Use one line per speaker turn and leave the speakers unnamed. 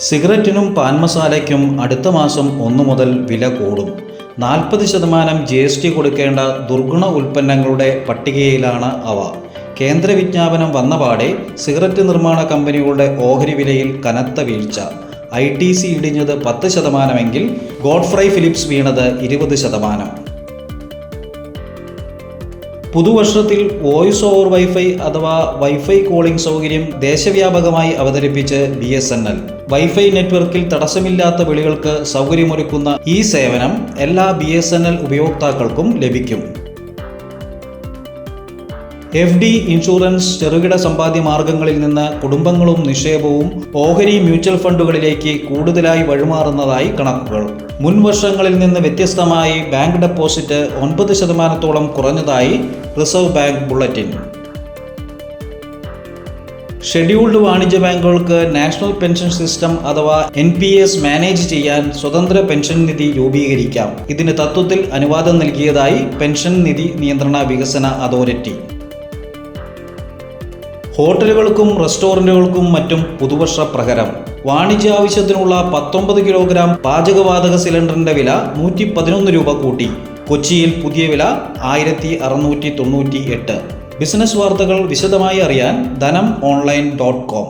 സിഗരറ്റിനും pan മസാലയ്ക്കും അടുത്ത മാസം 1 മുതൽ വില കൂടും. 40% GST കൊടുക്കേണ്ട ദുർഗുണ ഉൽപ്പന്നങ്ങളുടെ പട്ടികയിലാണ് അവ. കേന്ദ്ര വിജ്ഞാപനം വന്നപാടെ സിഗരറ്റ് നിർമ്മാണ കമ്പനികളുടെ ഓഹരി വിലയിൽ കനത്ത വീഴ്ച. ITC ഇടിഞ്ഞത് 10% എങ്കിൽ ഗോഡ്ഫ്രൈ ഫിലിപ്സ് വീണത് 20%. പുതുവർഷത്തിൽ വോയിസ് ഓവർ വൈഫൈ അഥവാ വൈഫൈ കോളിംഗ് സൗകര്യം ദേശവ്യാപകമായി അവതരിപ്പിച്ച് BSNL. വൈഫൈ നെറ്റ്വർക്കിൽ തടസ്സമില്ലാത്ത വിളികൾക്ക് സൗകര്യമൊരുക്കുന്ന ഈ സേവനം എല്ലാ BSNL ഉപയോക്താക്കൾക്കും ലഭിക്കും. FD ഇൻഷുറൻസ് ചെറുകിട സമ്പാദ്യ മാർഗങ്ങളിൽ നിന്ന് കുടുംബങ്ങളും നിക്ഷേപവും ഓഹരി മ്യൂച്വൽ ഫണ്ടുകളിലേക്ക് കൂടുതലായി വഴിമാറുന്നതായി കണക്കുകൾ. മുൻ വർഷങ്ങളിൽ നിന്ന് വ്യത്യസ്തമായി ബാങ്ക് ഡെപ്പോസിറ്റ് 9% കുറഞ്ഞതായി റിസർവ് ബാങ്ക് ബുള്ളറ്റിൻ. ഷെഡ്യൂൾഡ് വാണിജ്യ ബാങ്കുകൾക്ക് നാഷണൽ പെൻഷൻ സിസ്റ്റം അഥവാ NPS മാനേജ് ചെയ്യാൻ സ്വതന്ത്ര പെൻഷൻ നിധി രൂപീകരിക്കാം. ഇതിന് തത്വത്തിൽ അനുവാദം നൽകിയതായി പെൻഷൻ നിധി നിയന്ത്രണ വികസന അതോറിറ്റി. ഹോട്ടലുകൾക്കും റെസ്റ്റോറൻറ്റുകൾക്കും മറ്റും പുതുവർഷ പ്രഹരം. വാണിജ്യാവശ്യത്തിനുള്ള 19 കിലോഗ്രാം പാചകവാതക സിലിണ്ടറിന്റെ വില 111 രൂപ കൂട്ടി. കൊച്ചിയിൽ പുതിയ വില 1698. ബിസിനസ് വാർത്തകൾ വിശദമായി അറിയാൻ ധനം online.com.